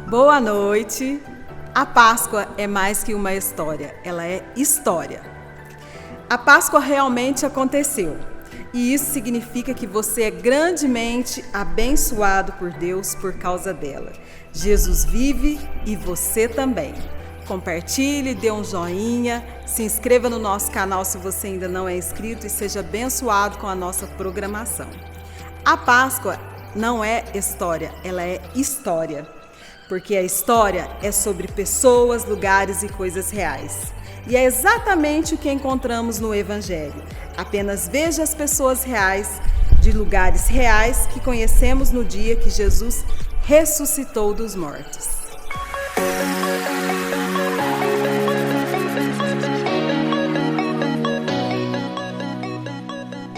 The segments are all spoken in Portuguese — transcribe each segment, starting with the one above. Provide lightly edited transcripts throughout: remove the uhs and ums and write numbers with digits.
Boa noite. A Páscoa é mais que uma história, ela é história. A Páscoa realmente aconteceu. E isso significa que você é grandemente abençoado por Deus por causa dela. Jesus vive e você também. Compartilhe, dê um joinha, se inscreva no nosso canal se você ainda não é inscrito e seja abençoado com a nossa programação. A Páscoa não é história, ela é história. Porque a história é sobre pessoas, lugares e coisas reais. E é exatamente o que encontramos no Evangelho. Apenas veja as pessoas reais, de lugares reais que conhecemos no dia que Jesus ressuscitou dos mortos.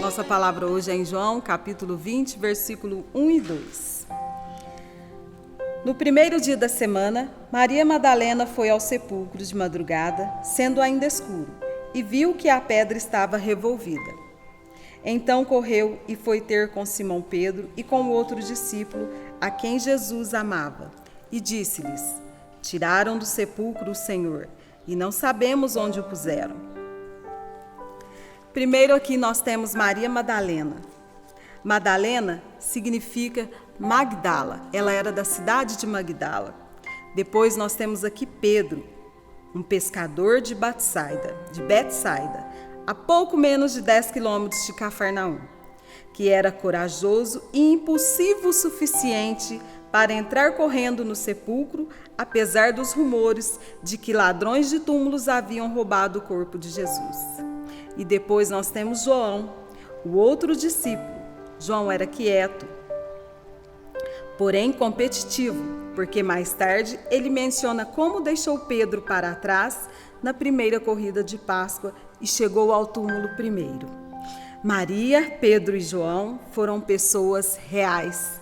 Nossa palavra hoje é em João, capítulo 20, versículo 1 e 2. No primeiro dia da semana, Maria Madalena foi ao sepulcro de madrugada, sendo ainda escuro, e viu que a pedra estava revolvida. Então correu e foi ter com Simão Pedro e com o outro discípulo, a quem Jesus amava, e disse-lhes: Tiraram do sepulcro o Senhor, e não sabemos onde o puseram. Primeiro aqui nós temos Maria Madalena. Madalena significa Magdala, ela era da cidade de Magdala. Depois nós temos aqui Pedro, um pescador de Betsaida, a pouco menos de 10 quilômetros de Cafarnaum, que era corajoso e impulsivo o suficiente para entrar correndo no sepulcro, apesar dos rumores de que ladrões de túmulos haviam roubado o corpo de Jesus. E depois nós temos João, o outro discípulo. João era quieto, porém competitivo, porque mais tarde ele menciona como deixou Pedro para trás na primeira corrida de Páscoa e chegou ao túmulo primeiro. Maria, Pedro e João foram pessoas reais.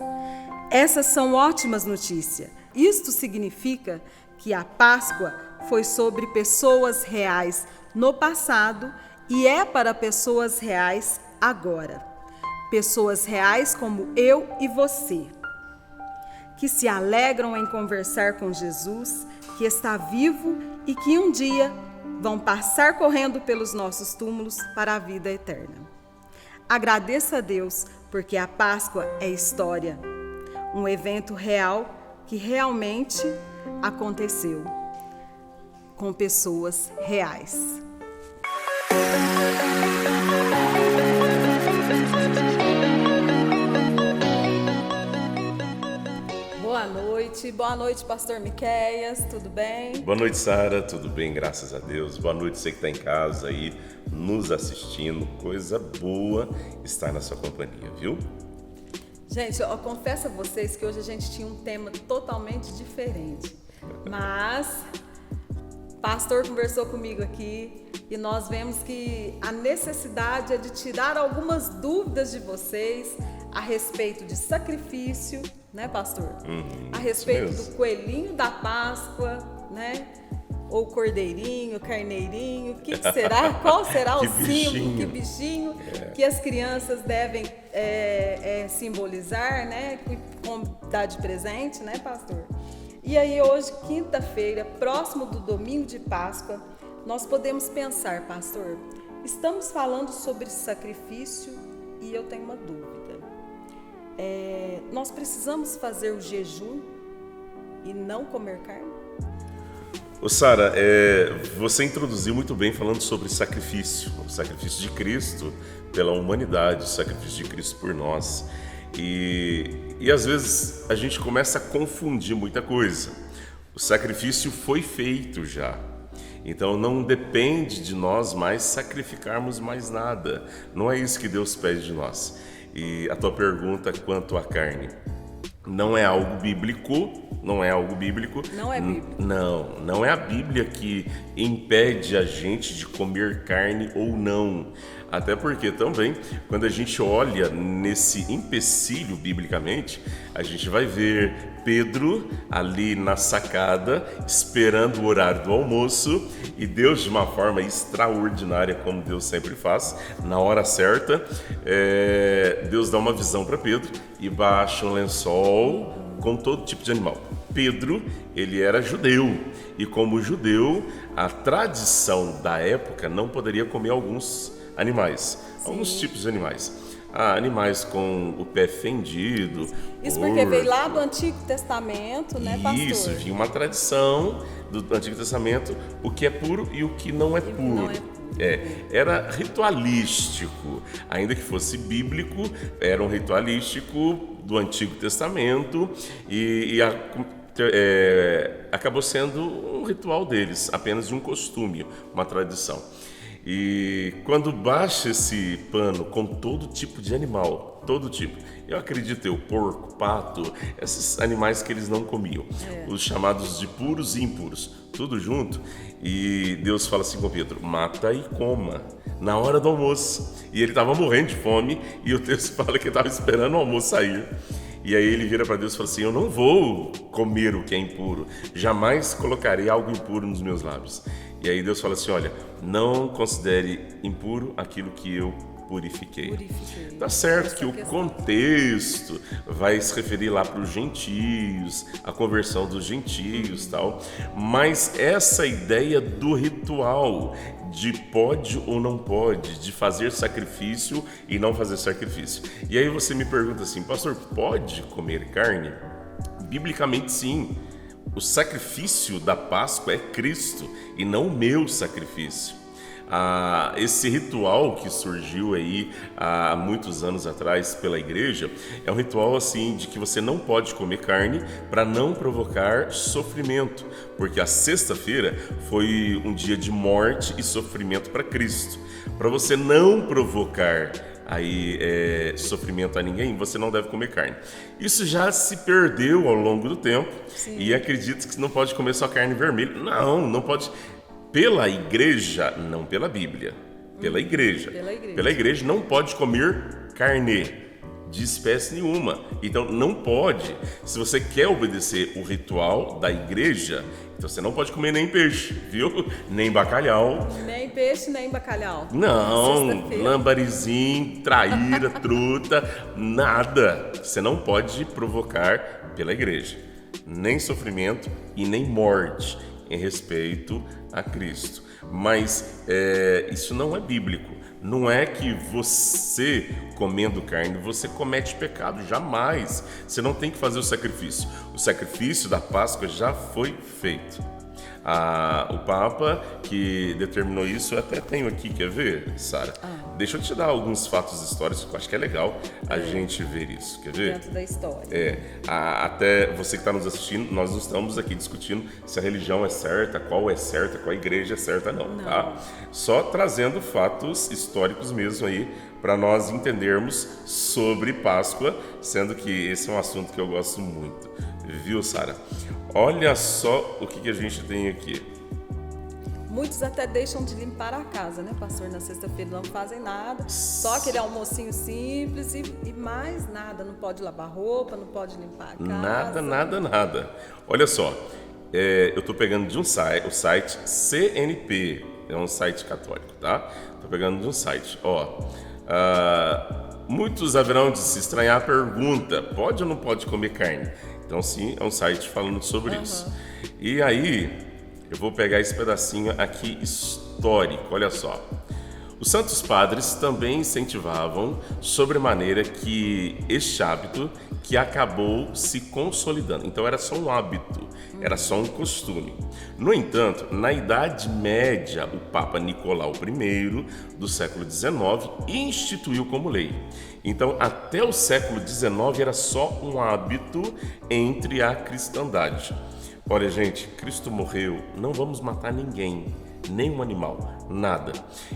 Essas são ótimas notícias. Isto significa que a Páscoa foi sobre pessoas reais no passado e é para pessoas reais agora. Pessoas reais como eu e você, que se alegram em conversar com Jesus, que está vivo e que um dia vão passar correndo pelos nossos túmulos para a vida eterna. Agradeça a Deus, porque a Páscoa é história, um evento real que realmente aconteceu com pessoas reais. Boa noite, pastor Miqueias, tudo bem? Boa noite, Sara, tudo bem, graças a Deus. Boa noite, você que está em casa aí, nos assistindo, coisa boa estar na sua companhia, viu? Gente, eu confesso a vocês que hoje a gente tinha um tema totalmente diferente, mas o pastor conversou comigo aqui e nós vemos que a necessidade é de tirar algumas dúvidas de vocês a respeito de sacrifício, né, pastor? A respeito do coelhinho da Páscoa, né? Ou cordeirinho, carneirinho, o que será? Qual será o símbolo, que bichinho que as crianças devem simbolizar, né? Como dar de presente, né, pastor? E aí hoje, quinta-feira, próximo do domingo de Páscoa, nós podemos pensar, pastor, estamos falando sobre sacrifício e eu tenho uma dúvida. Nós precisamos fazer o jejum e não comer carne? Ô Sara, você introduziu muito bem falando sobre sacrifício, o sacrifício de Cristo pela humanidade, o sacrifício de Cristo por nós. E às vezes a gente começa a confundir muita coisa. O sacrifício foi feito já. Então não depende de nós mais sacrificarmos mais nada. Não é isso que Deus pede de nós. E a tua pergunta quanto à carne, não é algo bíblico, não é algo bíblico. Não é bíblico. Não é a Bíblia que impede a gente de comer carne ou não. Até porque também, quando a gente olha nesse empecilho biblicamente, a gente vai ver Pedro ali na sacada, esperando o horário do almoço, e Deus, de uma forma extraordinária, como Deus sempre faz, na hora certa, Deus dá uma visão para Pedro e baixa um lençol, com todo tipo de animal. Pedro, ele era judeu, e como judeu, a tradição da época não poderia comer alguns animais, alguns tipos de animais. Animais com o pé fendido. Isso porque veio lá do Antigo Testamento, né, pastor? Isso, vinha uma tradição do Antigo Testamento, o que é puro e o que não é puro. Era ritualístico, ainda que fosse bíblico, era um ritualístico do Antigo Testamento e acabou sendo um ritual deles, apenas de um costume, uma tradição. E quando baixa esse pano com todo tipo de animal, todo tipo, eu acredito eu, porco, pato, esses animais que eles não comiam, os chamados de puros e impuros, tudo junto, e Deus fala assim com Pedro, mata e coma, na hora do almoço. E ele estava morrendo de fome, e o texto fala que ele estava esperando o almoço sair. E aí ele vira para Deus e fala assim, eu não vou comer o que é impuro, jamais colocarei algo impuro nos meus lábios. E aí Deus fala assim, olha, não considere impuro aquilo que eu purifiquei. Tá certo que o contexto vai se referir lá para os gentios, a conversão dos gentios e tal, mas essa ideia do ritual, de pode ou não pode, de fazer sacrifício e não fazer sacrifício. E aí você me pergunta assim, pastor, pode comer carne? Biblicamente sim. O sacrifício da Páscoa é Cristo e não o meu sacrifício. Esse ritual que surgiu aí há muitos anos atrás pela igreja é um ritual assim de que você não pode comer carne para não provocar sofrimento, porque a sexta-feira foi um dia de morte e sofrimento para Cristo. Para você não provocar sofrimento a ninguém, você não deve comer carne. Isso já se perdeu ao longo do tempo. Sim. E acredito que não pode comer só carne vermelha. Não pode. Pela igreja, não pela Bíblia. Pela igreja. Pela igreja não pode comer carne de espécie nenhuma. Então não pode. Se você quer obedecer o ritual da igreja, então você não pode comer nem peixe, viu? Nem bacalhau. Nem peixe, nem bacalhau. Não, lambarizinho, traíra, truta, nada. Você não pode provocar pela igreja. Nem sofrimento e nem morte em respeito a Cristo. Mas isso não é bíblico. Não é que você, comendo carne, você comete pecado, jamais. Você não tem que fazer o sacrifício. O sacrifício da Páscoa já foi feito. O Papa que determinou isso, eu até tenho aqui, quer ver, Sara? Deixa eu te dar alguns fatos históricos que eu acho que é legal a gente ver isso, quer ver? Dentro da história. Até você que está nos assistindo, nós não estamos aqui discutindo se a religião é certa, qual a igreja é certa, não. Tá? Só trazendo fatos históricos mesmo aí, para nós entendermos sobre Páscoa, sendo que esse é um assunto que eu gosto muito. Viu, Sara? Olha só o que a gente tem aqui. Muitos até deixam de limpar a casa, né, pastor? Na sexta-feira não fazem nada, só aquele almocinho simples e mais nada. Não pode lavar roupa, não pode limpar a casa. Nada. Olha só, eu estou pegando de o site CNP, é um site católico, tá? Estou pegando de um site, muitos haverão de se estranhar a pergunta, pode ou não pode comer carne? Então sim, é um site falando sobre isso. E aí, eu vou pegar esse pedacinho aqui histórico, olha só. Os santos padres também incentivavam sobremaneira que este hábito que acabou se consolidando. Então era só um hábito, era só um costume. No entanto, na Idade Média, o Papa Nicolau I, do século XIX, instituiu como lei. Então, até o século XIX era só um hábito entre a cristandade. Olha, gente, Cristo morreu, não vamos matar ninguém, nenhum animal, nada.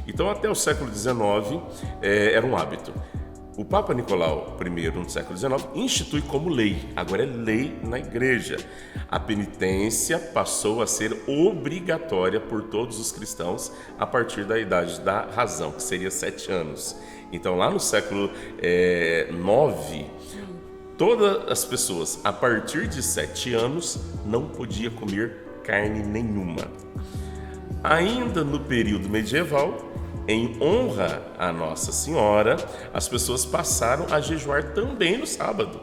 Então, até o século XIX era um hábito. O Papa Nicolau I, no século XIX, institui como lei, agora é lei na igreja. A penitência passou a ser obrigatória por todos os cristãos a partir da idade da razão, que seria 7 anos. Então, lá no século IX, todas as pessoas, a partir de 7 anos, não podiam comer carne nenhuma. Ainda no período medieval, em honra a Nossa Senhora, as pessoas passaram a jejuar também no sábado,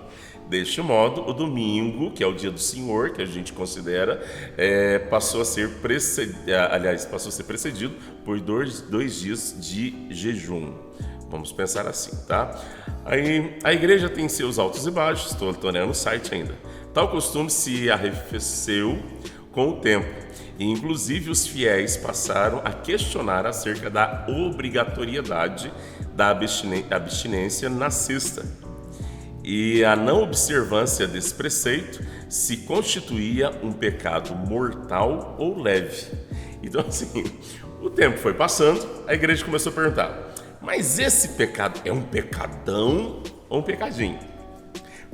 Deste modo, o domingo, que é o dia do Senhor, que a gente considera, passou a ser precedido por dois dias de jejum. Vamos pensar assim, tá? Aí, a igreja tem seus altos e baixos, estou olhando o site ainda. Tal costume se arrefeceu com o tempo, e inclusive os fiéis passaram a questionar acerca da obrigatoriedade da abstinência na sexta. E a não observância desse preceito se constituía um pecado mortal ou leve. Então, assim, o tempo foi passando, a igreja começou a perguntar: mas esse pecado é um pecadão ou um pecadinho?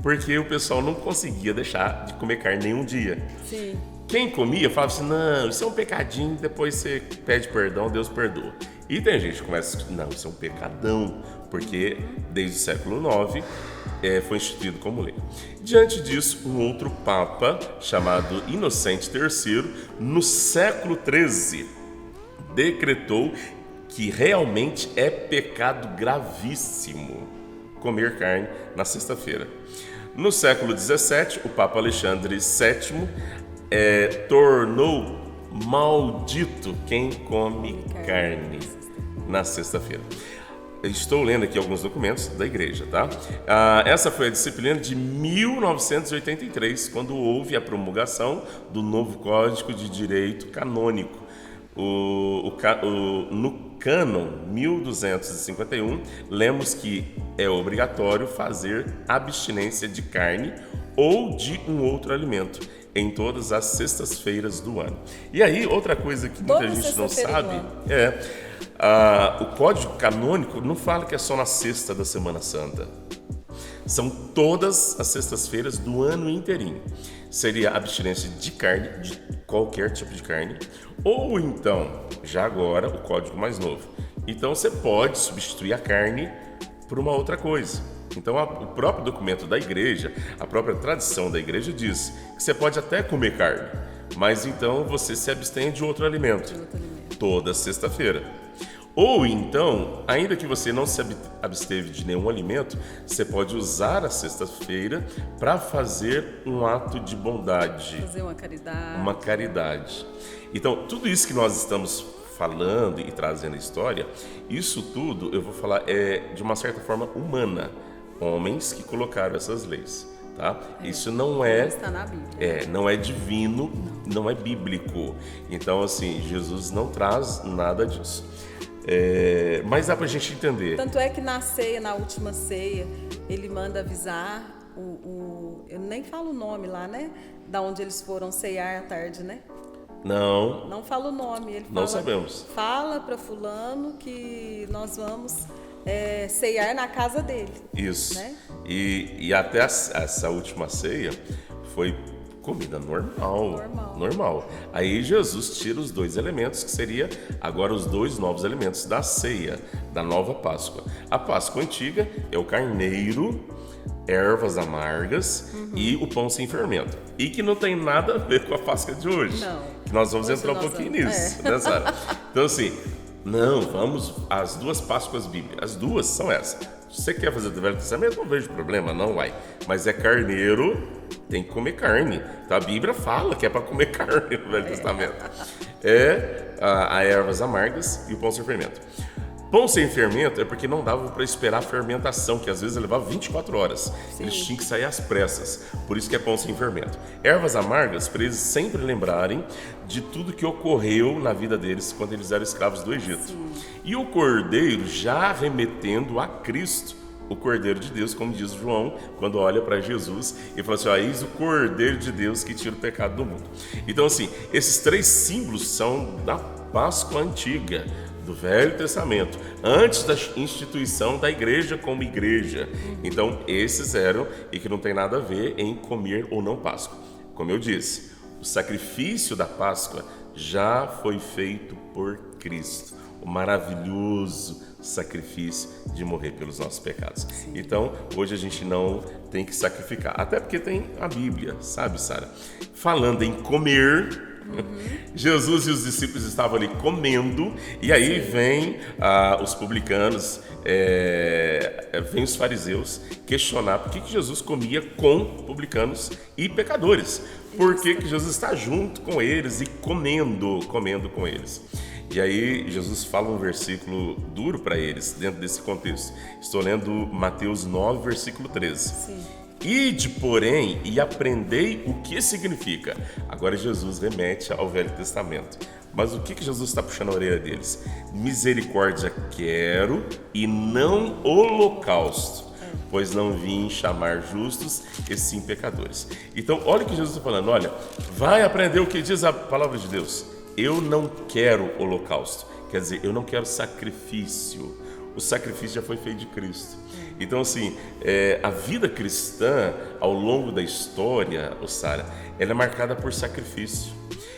Porque o pessoal não conseguia deixar de comer carne nenhum dia. Sim. Quem comia falava assim: não, isso é um pecadinho, depois você pede perdão, Deus perdoa. E tem gente que começa a dizer: não, isso é um pecadão, porque desde o século IX foi instituído como lei. Diante disso, um outro papa, chamado Inocente III, no século XIII, decretou que realmente é pecado gravíssimo comer carne na sexta-feira. No século XVII, o Papa Alexandre VII tornou maldito quem come carne na sexta-feira. Estou lendo aqui alguns documentos da igreja, tá? Essa foi a disciplina de 1983, quando houve a promulgação do novo Código de Direito Canônico. No Cânon 1251, lemos que é obrigatório fazer abstinência de carne ou de um outro alimento em todas as sextas-feiras do ano. E aí, outra coisa que muita gente não sabe o Código Canônico não fala que é só na sexta da Semana Santa. São todas as sextas-feiras do ano inteirinho. Seria abstinência de carne, de qualquer tipo de carne, ou então, já agora, o código mais novo. Então você pode substituir a carne por uma outra coisa. Então o próprio documento da igreja, a própria tradição da igreja diz que você pode até comer carne, mas então você se abstém de outro alimento, toda sexta-feira. Ou então, ainda que você não se absteve de nenhum alimento, você pode usar a sexta-feira para fazer um ato de bondade. Fazer uma caridade. Uma caridade. Então, tudo isso que nós estamos falando e trazendo a história, isso tudo, eu vou falar, é de uma certa forma humana. Homens que colocaram essas leis. Tá? Isso não está na Bíblia. Não é divino, não é bíblico. Então, assim, Jesus não traz nada disso. Mas dá pra gente entender. Tanto é que na última ceia, ele manda avisar eu nem falo o nome lá, né? Da onde eles foram ceiar à tarde, né? Não fala o nome. Ele não sabemos. Fala para fulano que nós vamos ceiar na casa dele. Isso. Né? E até essa última ceia foi comida normal. Aí Jesus tira os dois elementos, que seria agora os dois novos elementos da ceia, da nova Páscoa. A Páscoa antiga é o carneiro, ervas amargas e o pão sem fermento. E que não tem nada a ver com a Páscoa de hoje. Não. Que nós vamos entrar um pouquinho nisso, né, Sara? Então, assim, as duas Páscoas bíblicas, as duas são essas. Se você quer fazer do Velho Testamento, não vejo problema, não vai. Mas é carneiro, tem que comer carne. Então a Bíblia fala que é para comer carne no Velho Testamento. A ervas amargas e o pão sem fermento. Pão sem fermento é porque não dava para esperar a fermentação, que às vezes levava 24 horas. Sim. Eles tinham que sair às pressas, por isso que é pão sem fermento. Ervas amargas, para eles sempre lembrarem de tudo que ocorreu na vida deles quando eles eram escravos do Egito. Sim. E o cordeiro já remetendo a Cristo, o Cordeiro de Deus, como diz João, quando olha para Jesus e fala assim: eis o Cordeiro de Deus que tira o pecado do mundo. Então, assim, esses três símbolos são da Páscoa antiga, do Velho Testamento, antes da instituição da igreja como igreja. Então, esses eram, e que não tem nada a ver em comer ou não Páscoa. Como eu disse, o sacrifício da Páscoa já foi feito por Cristo. O maravilhoso sacrifício de morrer pelos nossos pecados. Sim. Então, hoje a gente não tem que sacrificar. Até porque tem a Bíblia, sabe, Sara? Falando em comer, Jesus e os discípulos estavam ali comendo, e aí vem os publicanos, vem os fariseus questionar por que Jesus comia com publicanos e pecadores. Por que Jesus está junto com eles e comendo com eles? E aí Jesus fala um versículo duro para eles, dentro desse contexto. Estou lendo Mateus 9, versículo 13. Sim. Ide, porém, e aprendei o que significa. Agora Jesus remete ao Velho Testamento. Mas o que Jesus está puxando a orelha deles? Misericórdia quero e não holocausto, pois não vim chamar justos e sim pecadores. Então, olha o que Jesus está falando. Olha, vai aprender o que diz a palavra de Deus. Eu não quero holocausto, quer dizer, eu não quero sacrifício. O sacrifício já foi feito de Cristo. Então, assim, a vida cristã, ao longo da história, Sara, ela é marcada por sacrifício.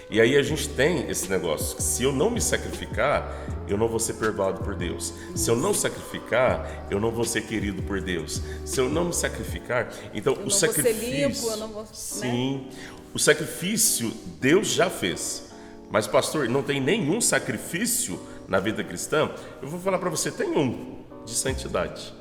E aí a gente tem esse negócio, que se eu não me sacrificar, eu não vou ser perdoado por Deus. Se eu não sacrificar, eu não vou ser querido por Deus. Se eu não me sacrificar, então o sacrifício... Vou ser limpo, eu não vou... Sim, o sacrifício Deus já fez. Mas, pastor, não tem nenhum sacrifício na vida cristã? Eu vou falar para você, tem um, de santidade.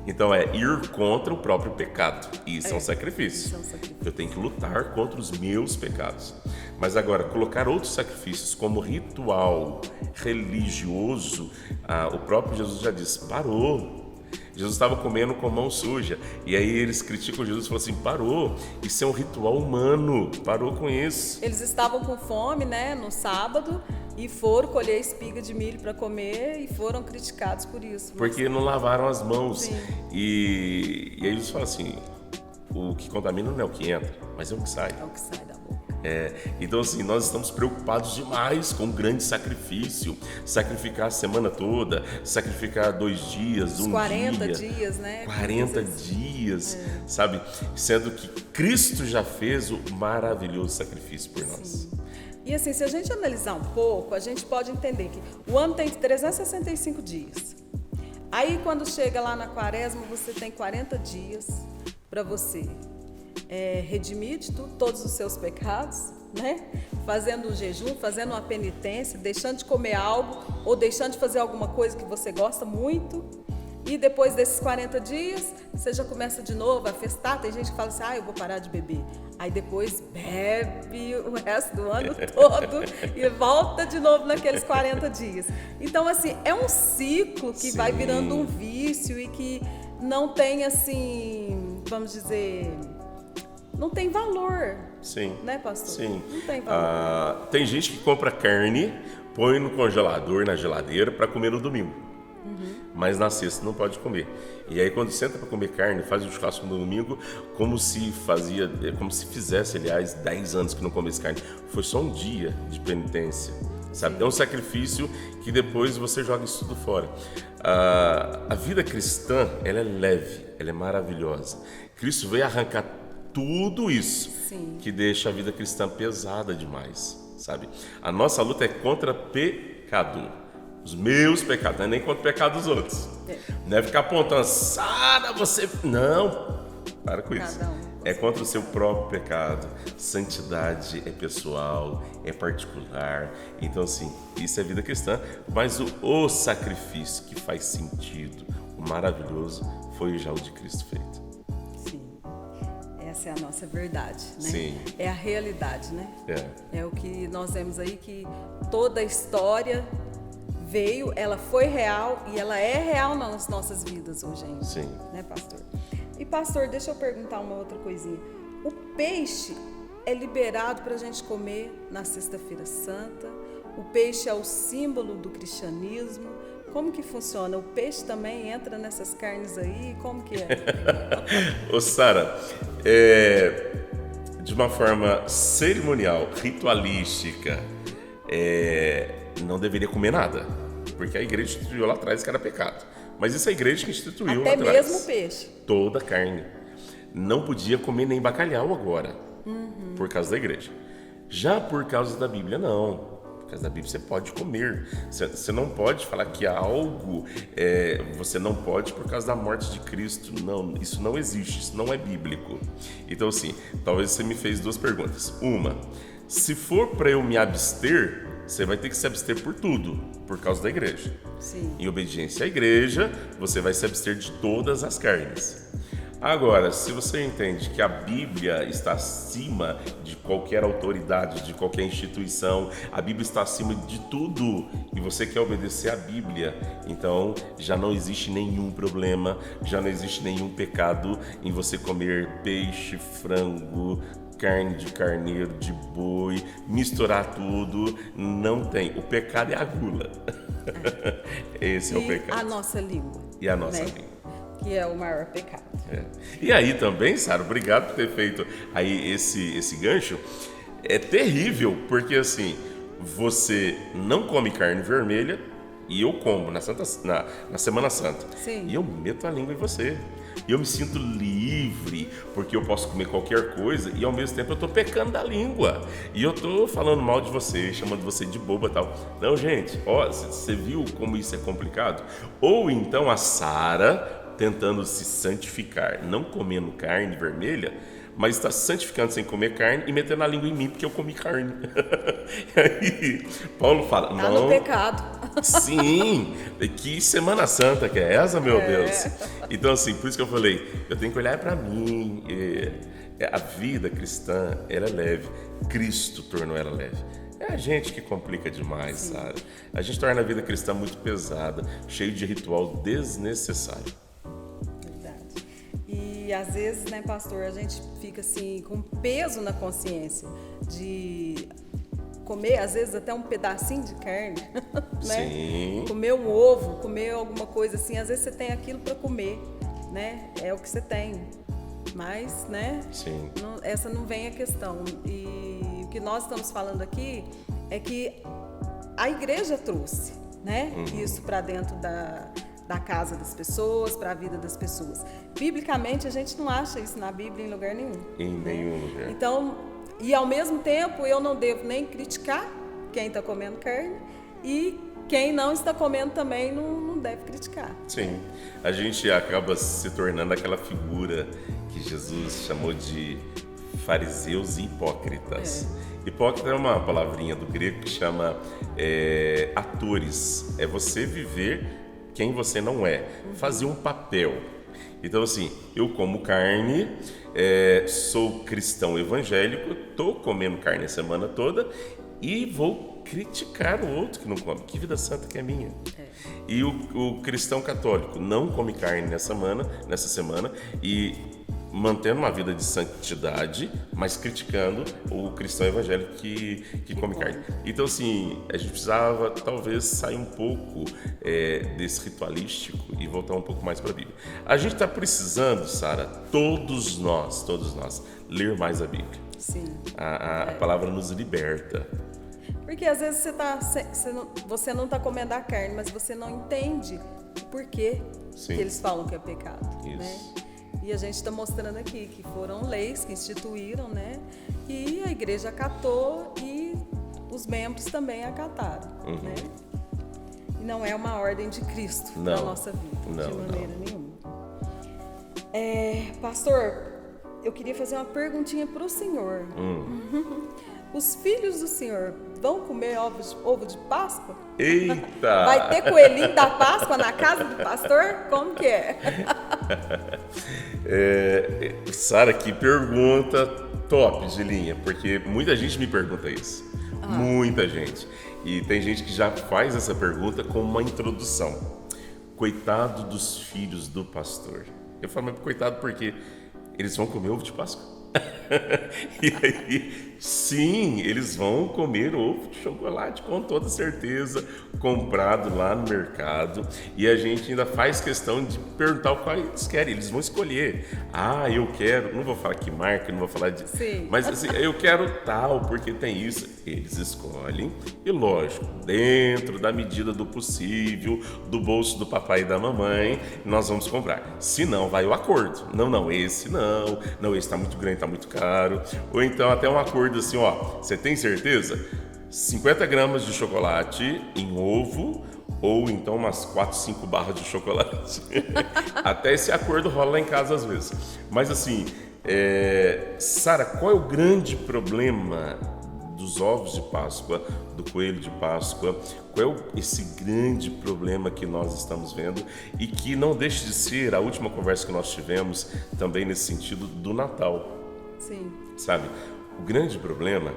Então é ir contra o próprio pecado. Isso é um sacrifício. Eu tenho que lutar contra os meus pecados. Mas agora, colocar outros sacrifícios como ritual religioso, o próprio Jesus já disse, parou. Jesus estava comendo com a mão suja. E aí eles criticam Jesus e falam assim, parou, isso é um ritual humano, parou com isso. Eles estavam com fome, né, no sábado, e foram colher espiga de milho para comer e foram criticados por isso. Porque não lavaram as mãos. E aí Jesus fala assim, o que contamina não é o que entra, mas é o que sai. É o que sai da boca. Então assim, nós estamos preocupados demais com o grande sacrifício, sacrificar a semana toda, sacrificar 2 dias, um 40 dia, dias, né? 40 dias, sabe? Sendo que Cristo já fez o maravilhoso sacrifício por nós. Sim. E assim, se a gente analisar um pouco, a gente pode entender que o ano tem 365 dias. Aí quando chega lá na quaresma, você tem 40 dias para você redimir de todos os seus pecados, né? Fazendo um jejum, fazendo uma penitência, deixando de comer algo ou deixando de fazer alguma coisa que você gosta muito. E depois desses 40 dias, você já começa de novo a festar. Tem gente que fala assim, eu vou parar de beber. Aí depois bebe o resto do ano todo e volta de novo naqueles 40 dias. Então, assim, é um ciclo que vai virando um vício e que não tem, assim, vamos dizer... Não tem valor, né, pastor? Sim. Não tem valor. Tem gente que compra carne, põe no congelador, na geladeira, para comer no domingo. Mas na sexta não pode comer. E aí quando senta para comer carne, faz um churrasco no domingo, como se fizesse, aliás, 10 anos que não comesse carne. Foi só um dia de penitência, sabe? É um sacrifício que depois você joga isso tudo fora. A vida cristã, ela é leve, ela é maravilhosa. Cristo veio arrancar tudo isso que deixa a vida cristã pesada demais, sabe? A nossa luta é contra pecado. Os meus pecados, não é nem contra o pecado dos outros. Não é ficar apontando, Sara, você... Não, para com isso. É contra o seu próprio pecado. Santidade é pessoal, é particular. Então, assim, isso é vida cristã. Mas o sacrifício que faz sentido, o maravilhoso, foi já o de Cristo feito. Essa é a nossa verdade, né? Sim. É a realidade, né? É o que nós vemos aí, que toda a história veio, ela foi real e ela é real nas nossas vidas hoje ainda. Sim. Né, pastor? E, pastor, deixa eu perguntar uma outra coisinha. O peixe é liberado para a gente comer na Sexta-feira Santa? O peixe é o símbolo do cristianismo? Como que funciona? O peixe também entra nessas carnes aí? Como que é? Ô, Sara, de uma forma cerimonial, ritualística, não deveria comer nada, porque a igreja instituiu lá atrás que era pecado. Mas isso é a igreja que instituiu lá atrás. Até mesmo o peixe? Toda a carne. Não podia comer nem bacalhau agora, por causa da igreja. Já por causa da Bíblia, não. Por causa da Bíblia você pode comer. Você não pode falar que algo você não pode por causa da morte de Cristo. Não, isso não existe, isso não é bíblico. Então, assim, talvez você me fez 2 perguntas. Uma, Se for para eu me abster, você vai ter que se abster por tudo, por causa da igreja. Sim. Em obediência à igreja, você vai se abster de todas as carnes. Agora, se você entende que a Bíblia está acima de qualquer autoridade, de qualquer instituição, a Bíblia está acima de tudo e você quer obedecer à Bíblia, então já não existe nenhum problema, já não existe nenhum pecado em você comer peixe, frango, carne de carneiro, de boi, misturar tudo, não tem. O pecado é a gula. Esse é o pecado. E a nossa língua. E a nossa né? língua. Que é o maior pecado. É. E aí também, Sara, obrigado por ter feito aí esse gancho. É terrível, porque assim, você não come carne vermelha e eu como na Semana Santa. Sim. E eu meto a língua em você. E eu me sinto livre, porque eu posso comer qualquer coisa e ao mesmo tempo eu tô pecando da língua. E eu tô falando mal de você, chamando você de boba e tal. Não, gente, ó, você viu como isso é complicado? Ou então a Sara tentando se santificar, não comendo carne vermelha, mas está se santificando sem comer carne e metendo a língua em mim porque eu comi carne. E aí, Paulo fala, Tá não... no pecado. Sim, que Semana Santa que é essa, meu Deus? Então, assim, por isso que eu falei, eu tenho que olhar para mim. A vida cristã, ela é leve. Cristo tornou ela leve. É a gente que complica demais, sabe? A gente torna a vida cristã muito pesada, cheio de ritual desnecessário. E às vezes, né, pastor, a gente fica assim com peso na consciência de comer, às vezes, até um pedacinho de carne, né? Sim. Comer um ovo, comer alguma coisa assim. Às vezes você tem aquilo para comer, né? É o que você tem. Mas, né? Sim. Essa não vem a questão. E o que nós estamos falando aqui é que a igreja trouxe, né? Isso para dentro da casa das pessoas, para a vida das pessoas. Biblicamente, a gente não acha isso na Bíblia em lugar nenhum. Em nenhum lugar. Então, e ao mesmo tempo, eu não devo nem criticar quem está comendo carne e quem não está comendo também não deve criticar. Sim, a gente acaba se tornando aquela figura que Jesus chamou de fariseus e hipócritas. Hipócrita é uma palavrinha do grego que chama atores. É você viver quem você não é, fazer um papel. Então, assim, eu como carne, sou cristão evangélico, estou comendo carne a semana toda e vou criticar o outro que não come. Que vida santa que é minha. E o cristão católico não come carne nessa semana e mantendo uma vida de santidade, mas criticando o cristão evangélico que come carne. Então, assim, a gente precisava talvez sair um pouco desse ritualístico e voltar um pouco mais para a Bíblia. A gente está precisando, Sara, todos nós, ler mais a Bíblia. Sim. A palavra nos liberta. Porque às vezes você não está comendo a carne, mas você não entende o porquê que eles falam que é pecado. Isso. Né? E a gente está mostrando aqui que foram leis que instituíram, né? E a igreja acatou e os membros também acataram, né? E não é uma ordem de Cristo na nossa vida, de maneira nenhuma. Pastor, eu queria fazer uma perguntinha para o senhor. Os filhos do senhor vão comer ovo de Páscoa? Eita! Vai ter coelhinho da Páscoa na casa do pastor? Como que é? Sara, que pergunta top de linha, porque muita gente me pergunta isso. Muita gente. E tem gente que já faz essa pergunta com uma introdução. Coitado dos filhos do pastor. Eu falo, mas coitado porque eles vão comer ovo de Páscoa? E aí, sim, eles vão comer ovo de chocolate com toda certeza, comprado lá no mercado. E a gente ainda faz questão de perguntar o qual eles querem. Eles vão escolher. Eu quero, não vou falar que marca, não vou falar de... Sim. Mas assim, eu quero tal, porque tem isso. Eles escolhem e, lógico, dentro da medida do possível, do bolso do papai e da mamãe, nós vamos comprar. Se não, vai o acordo. Não, esse está muito grande, está muito caro. Ou então até um acordo assim, você tem certeza? 50 gramas de chocolate em ovo ou então umas 4, 5 barras de chocolate. Até esse acordo rola lá em casa às vezes. Mas assim, Sara, qual é o grande problema dos ovos de Páscoa, do coelho de Páscoa, qual é esse grande problema que nós estamos vendo e que não deixa de ser a última conversa que nós tivemos também nesse sentido do Natal. Sim. Sabe, o grande problema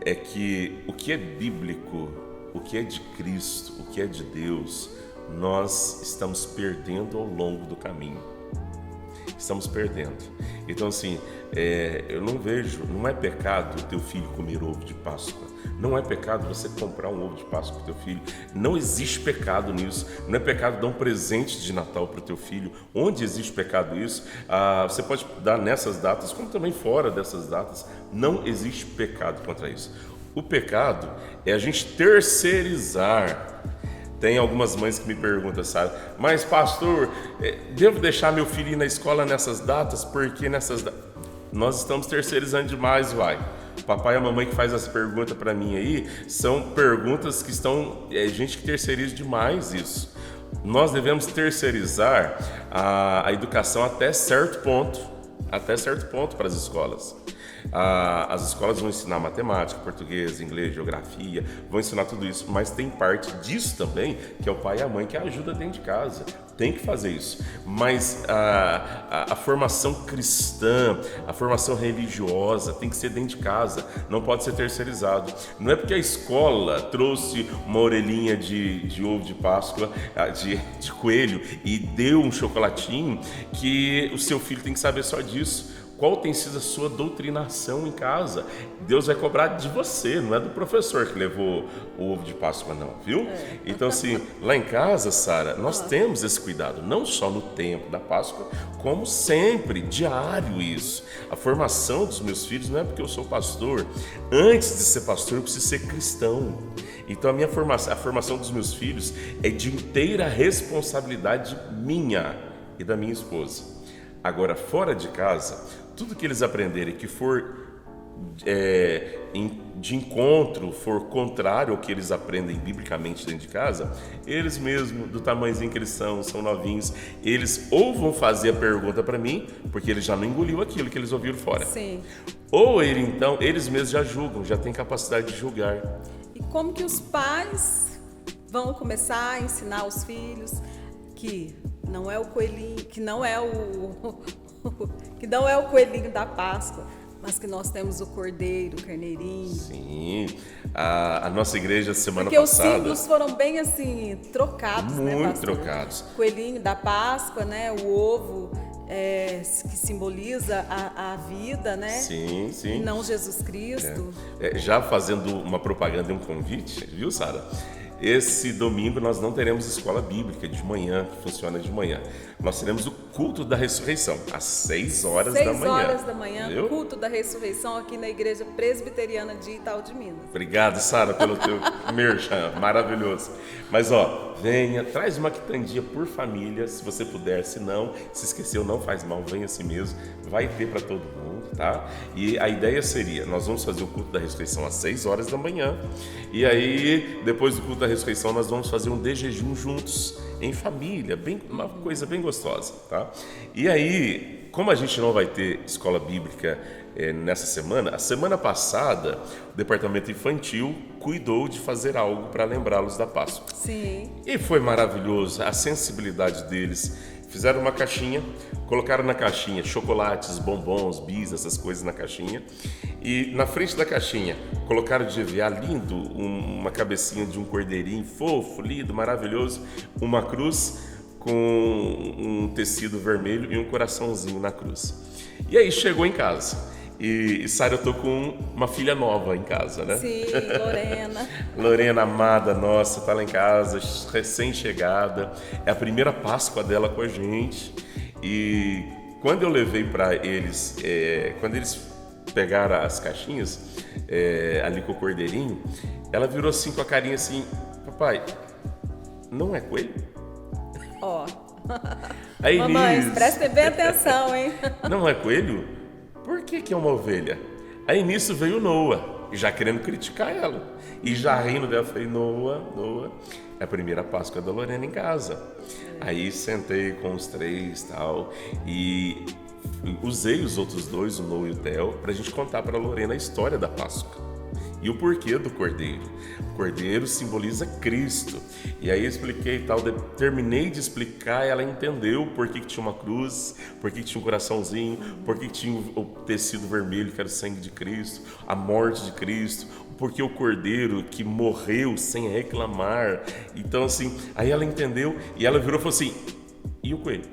é que o que é bíblico, o que é de Cristo, o que é de Deus, nós estamos perdendo ao longo do caminho. Estamos perdendo. Então, assim, eu não vejo, não é pecado o teu filho comer ovo de Páscoa. Não é pecado você comprar um ovo de Páscoa para o teu filho. Não existe pecado nisso. Não é pecado dar um presente de Natal para o teu filho. Onde existe pecado isso, você pode dar nessas datas, como também fora dessas datas. Não existe pecado contra isso. O pecado é a gente terceirizar. Tem algumas mães que me perguntam, sabe? Mas, pastor, devo deixar meu filho ir na escola nessas datas? Porque nessas datas... Nós estamos terceirizando demais, uai. O papai e a mamãe que faz essa pergunta para mim aí, são perguntas que estão... gente que terceiriza demais isso. Nós devemos terceirizar a educação até certo ponto para as escolas. As escolas vão ensinar matemática, português, inglês, geografia, vão ensinar tudo isso, mas tem parte disso também que é o pai e a mãe que ajuda dentro de casa. Tem que fazer isso, mas a formação cristã, a formação religiosa tem que ser dentro de casa, não pode ser terceirizado. Não é porque a escola trouxe uma orelhinha de ovo de Páscoa, de coelho e deu um chocolatinho que o seu filho tem que saber só disso. Qual tem sido a sua doutrinação em casa? Deus vai cobrar de você, não é do professor que levou o ovo de Páscoa, não, viu? Então, assim, lá em casa, Sara, nós temos esse cuidado, não só no tempo da Páscoa, como sempre, diário isso. A formação dos meus filhos não é porque eu sou pastor. Antes de ser pastor, eu preciso ser cristão. Então, a formação dos meus filhos é de inteira responsabilidade minha e da minha esposa. Agora, fora de casa, tudo que eles aprenderem que for de encontro, for contrário ao que eles aprendem biblicamente dentro de casa, eles mesmos, do tamanhozinho que eles são novinhos, eles ou vão fazer a pergunta para mim, porque eles já não engoliu aquilo que eles ouviram fora. Sim. Ou eles mesmos já julgam, já têm capacidade de julgar. E como que os pais vão começar a ensinar os filhos que não é o coelhinho, que não é o coelhinho da Páscoa, mas que nós temos o cordeiro, o carneirinho. Sim, a nossa igreja semana porque passada... Porque os símbolos foram bem assim, trocados, muito, né, pastor? trocados. O coelhinho da Páscoa, né, o ovo, que simboliza a vida, né? Sim, sim. E não Jesus Cristo. Já fazendo uma propaganda e um convite, viu, Sara? Esse domingo nós não teremos escola bíblica de manhã, que funciona de manhã. Nós teremos o culto da ressurreição, às 6 horas da manhã. 6 horas da manhã, viu? Culto da ressurreição aqui na Igreja Presbiteriana de Itaú de Minas. Obrigado, Sara, pelo teu merchan, maravilhoso. Mas, venha, traz uma quitandinha por família, se você puder. Se não, se esqueceu, não faz mal, venha assim mesmo. Vai ter para todo mundo, tá? E a ideia seria, nós vamos fazer o culto da ressurreição às 6 horas da manhã. E aí, depois do culto da ressurreição, nós vamos fazer um de jejum juntos, em família, uma coisa bem gostosa, tá? E aí, como a gente não vai ter escola bíblica nessa semana, a semana passada, o departamento infantil cuidou de fazer algo para lembrá-los da Páscoa. Sim. E foi maravilhoso, a sensibilidade deles. Fizeram uma caixinha, colocaram na caixinha chocolates, bombons, bis, essas coisas na caixinha. E na frente da caixinha colocaram de EVA lindo, uma cabecinha de um cordeirinho fofo, lindo, maravilhoso, uma cruz com um tecido vermelho e um coraçãozinho na cruz. E aí chegou em casa. E Sara, eu tô com uma filha nova em casa, né? Sim, Lorena. Lorena, amada nossa, tá lá em casa, recém-chegada. É a primeira Páscoa dela com a gente. E quando eu levei para eles, quando eles pegaram as caixinhas, ali com o cordeirinho, ela virou assim com a carinha assim: papai, não é coelho? Ó. Aí, mamãe, prestem bem atenção, hein? Não é coelho? Por que é uma ovelha? Aí nisso veio Noah, já querendo criticar ela. E já rindo dela, falei: Noah, é a primeira Páscoa da Lorena em casa. Aí sentei com os 3 e tal, e usei os outros 2, o Noah e o Theo, pra gente contar pra Lorena a história da Páscoa. E o porquê do cordeiro? O cordeiro simboliza Cristo. E aí eu expliquei e tal, terminei de explicar, ela entendeu por que tinha uma cruz, por que tinha um coraçãozinho, por que tinha o tecido vermelho, que era o sangue de Cristo, a morte de Cristo, porque o cordeiro que morreu sem reclamar. Então assim, aí ela entendeu e ela virou e falou assim, e o coelho?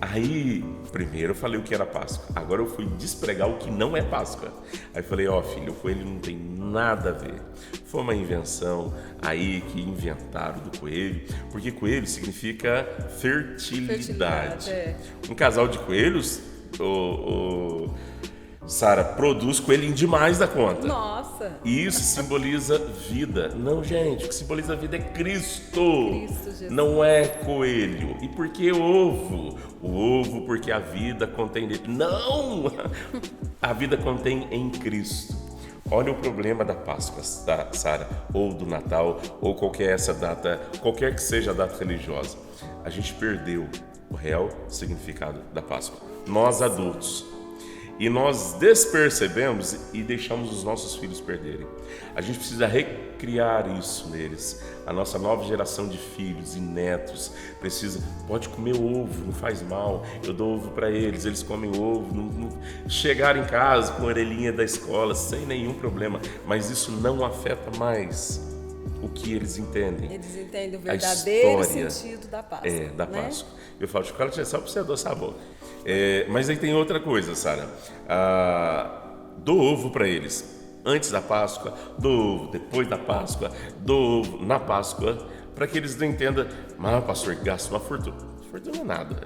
Aí, primeiro eu falei o que era Páscoa, agora eu fui despregar o que não é Páscoa. Aí eu falei, filho, o coelho não tem nada a ver. Foi uma invenção aí que inventaram do coelho, porque coelho significa fertilidade. Um casal de coelhos, Sara, produz coelhinho demais da conta. Nossa! E isso simboliza vida. Não, gente, o que simboliza vida é Cristo. Jesus. Não é coelho. E por que ovo? O ovo porque a vida contém nele. Não! A vida contém em Cristo. Olha o problema da Páscoa, Sara, ou do Natal, ou qualquer que seja a data religiosa. A gente perdeu o real significado da Páscoa. Nós adultos. E nós despercebemos e deixamos os nossos filhos perderem. A gente precisa recriar isso neles. A nossa nova geração de filhos e netos pode comer ovo, não faz mal. Eu dou ovo para eles, eles comem ovo. Chegar em casa com a orelhinha da escola sem nenhum problema. Mas isso não afeta mais o que eles entendem. Eles entendem o verdadeiro sentido da Páscoa. Da Páscoa. Eu falo, chocolate é só para você adoçar a boca. Mas aí tem outra coisa, Sara. Dou ovo para eles antes da Páscoa, dou ovo depois da Páscoa, dou ovo na Páscoa, para que eles não entendam, mas pastor, gasta uma fortuna. Fortuna não é nada.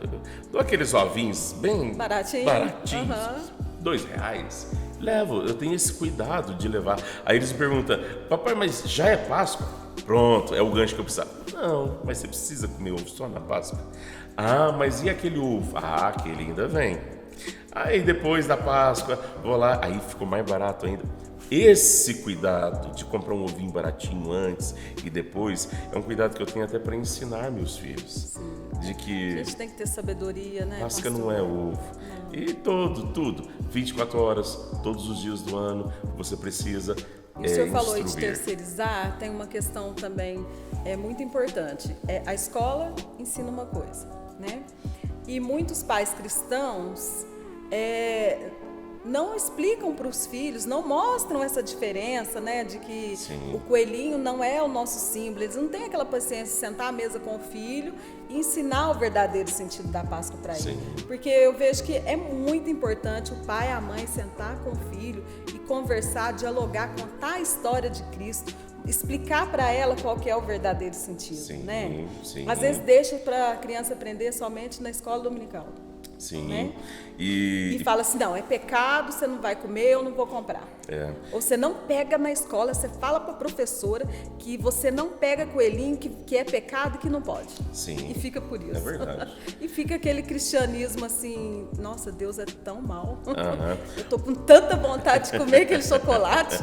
Dou aqueles ovinhos bem baratinhos, R$2. Levo, eu tenho esse cuidado de levar. Aí eles me perguntam, papai, mas já é Páscoa? Pronto, é o gancho que eu precisava. Não, mas você precisa comer ovo só na Páscoa. Mas e aquele ovo? Aquele ainda vem. Aí depois da Páscoa, vou lá, aí ficou mais barato ainda. Esse cuidado de comprar um ovinho baratinho antes e depois é um cuidado que eu tenho até para ensinar meus filhos. Sim. De que a gente tem que ter sabedoria, né? Páscoa não é ovo. Não. E tudo, 24 horas, todos os dias do ano, você precisa o senhor falou de terceirizar, tem uma questão também muito importante. A escola ensina uma coisa, né? E muitos pais cristãos não explicam para os filhos, não mostram essa diferença, né? De que Sim. o coelhinho não é o nosso símbolo. Eles não têm aquela paciência de sentar à mesa com o filho e ensinar o verdadeiro sentido da Páscoa para ele. Porque eu vejo que é muito importante o pai e a mãe sentar com o filho e conversar, dialogar, contar a história de Cristo, explicar para ela qual que é o verdadeiro sentido, né? Sim. Às vezes deixa para a criança aprender somente na escola dominical. Sim. Né? E fala assim, não, é pecado, você não vai comer, eu não vou comprar. Ou você não pega na escola, você fala para a professora que você não pega coelhinho, que é pecado e que não pode. Sim. E fica por isso. É verdade. E fica aquele cristianismo assim, nossa, Deus é tão mau. Eu tô com tanta vontade de comer aquele chocolate.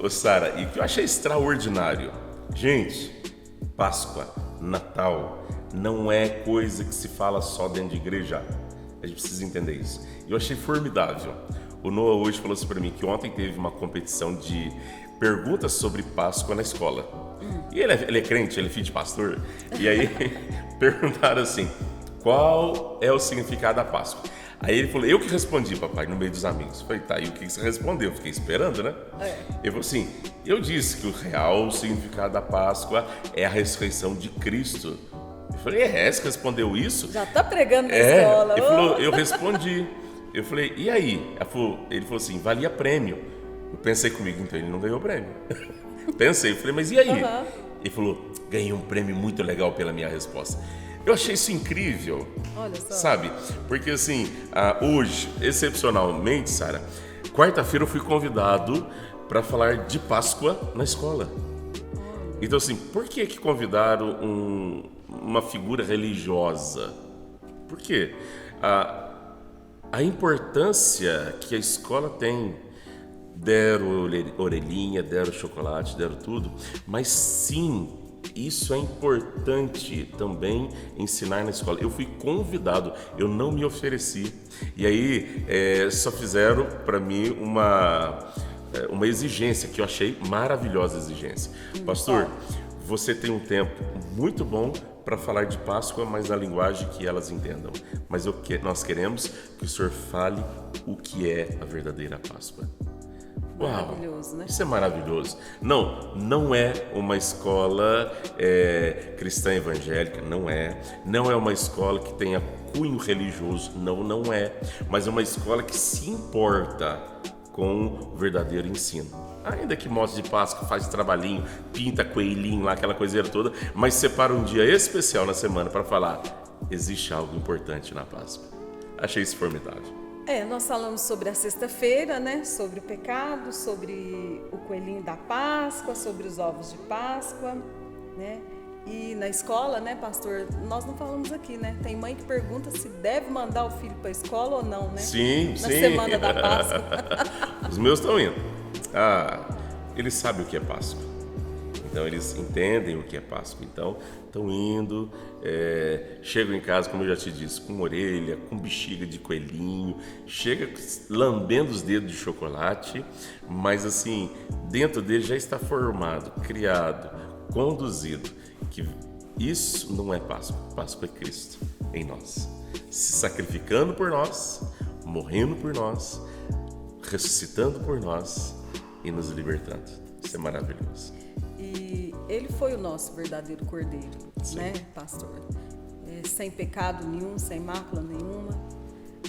Sara, e o que eu achei extraordinário, gente, Páscoa, Natal, não é coisa que se fala só dentro de igreja. A gente precisa entender isso. E eu achei formidável. O Noah hoje falou assim para mim que ontem teve uma competição de perguntas sobre Páscoa na escola. E ele é crente, ele é filho de pastor. E aí perguntaram assim, qual é o significado da Páscoa? Aí ele falou, eu que respondi, papai, no meio dos amigos. Eu falei, tá, e o que você respondeu? Eu fiquei esperando, né? Ele falou assim, eu disse que o real significado da Páscoa é a ressurreição de Cristo. Eu falei, você respondeu isso? Já tá pregando na escola. Ele falou, eu respondi. Eu falei, e aí? Ele falou assim, valia prêmio. Eu pensei comigo, então ele não ganhou prêmio. Pensei, eu falei, mas e aí? Ele falou, ganhei um prêmio muito legal pela minha resposta. Eu achei isso incrível. Olha só. Sabe? Porque assim, hoje, excepcionalmente, Sara, quarta-feira eu fui convidado para falar de Páscoa na escola. Então assim, por que convidaram uma figura religiosa? Por quê? A importância que a escola tem, deram orelhinha, deram chocolate, deram tudo, mas sim isso é importante também ensinar na escola. Eu fui convidado, eu não me ofereci. E aí só fizeram para mim uma exigência, que eu achei maravilhosa exigência. Pastor, você tem um tempo muito bom para falar de Páscoa, mas na linguagem que elas entendam. Mas nós queremos que o senhor fale o que é a verdadeira Páscoa. Uau, maravilhoso, né? Isso é maravilhoso. Não é uma escola cristã evangélica, não é. Não é uma escola que tenha cunho religioso, não é. Mas é uma escola que se importa com o verdadeiro ensino. Ainda que mostre de Páscoa, faz trabalhinho, pinta coelhinho lá, aquela coiseira toda, mas separa um dia especial na semana para falar, existe algo importante na Páscoa. Achei isso formidável. Nós falamos sobre a sexta-feira, né? Sobre o pecado, sobre o coelhinho da Páscoa, sobre os ovos de Páscoa, né? E na escola, né, pastor, nós não falamos aqui, né? Tem mãe que pergunta se deve mandar o filho para a escola ou não, né? Sim. Na semana da Páscoa. Os meus estão indo. Eles sabem o que é Páscoa. Então, eles entendem o que é Páscoa. Então, estão indo, chegam em casa, como eu já te disse, com orelha, com bexiga de coelhinho, chega lambendo os dedos de chocolate, mas assim, dentro dele já está formado, criado, conduzido, que isso não é Páscoa. Páscoa é Cristo em nós, se sacrificando por nós, morrendo por nós, ressuscitando por nós e nos libertando. Isso é maravilhoso. E ele foi o nosso verdadeiro cordeiro, né, pastor? Sem pecado nenhum, sem mácula nenhuma.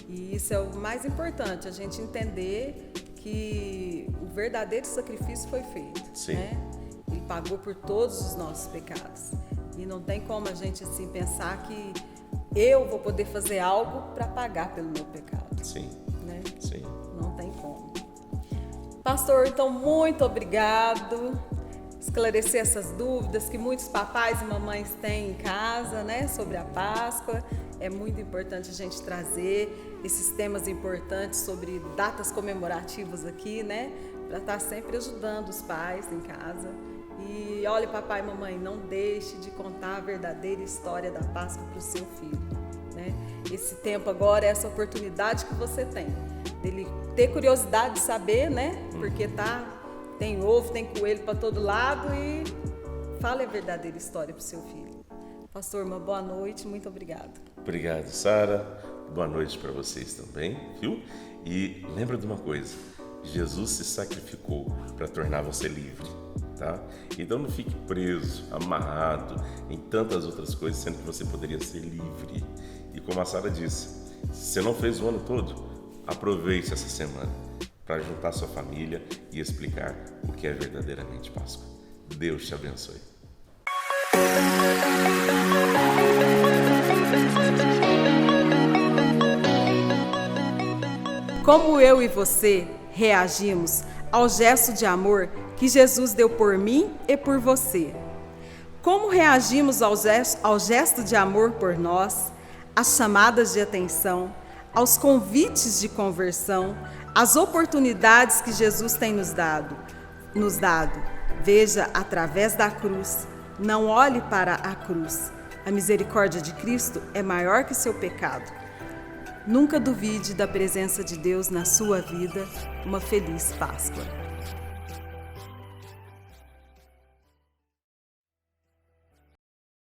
E isso é o mais importante, a gente entender que o verdadeiro sacrifício foi feito. Sim. Né? Ele pagou por todos os nossos pecados. E não tem como a gente assim pensar que eu vou poder fazer algo para pagar pelo meu pecado. Sim. Né? Sim. Não tem como. Pastor, então, muito obrigado. Esclarecer essas dúvidas que muitos papais e mamães têm em casa, né, sobre a Páscoa. É muito importante a gente trazer esses temas importantes sobre datas comemorativas aqui, né, para estar sempre ajudando os pais em casa. E olha, papai e mamãe, não deixe de contar a verdadeira história da Páscoa para o seu filho, né? Esse tempo agora é essa oportunidade que você tem, dele ter curiosidade de saber, né, porque tem ovo, tem coelho para todo lado e fale a verdadeira história para o seu filho. Pastor, uma boa noite, muito obrigada. Obrigado, Sara. Boa noite para vocês também, viu? E lembra de uma coisa, Jesus se sacrificou para tornar você livre, tá? Então não fique preso, amarrado em tantas outras coisas, sendo que você poderia ser livre. E como a Sara disse, se você não fez o ano todo, aproveite essa semana para juntar sua família e explicar o que é verdadeiramente Páscoa. Deus te abençoe. Como eu e você reagimos ao gesto de amor que Jesus deu por mim e por você? Como reagimos ao gesto de amor por nós, às chamadas de atenção, aos convites de conversão, às oportunidades que Jesus tem nos dado? Veja através da cruz, não olhe para a cruz. A misericórdia de Cristo é maior que seu pecado. Nunca duvide da presença de Deus na sua vida. Uma feliz Páscoa.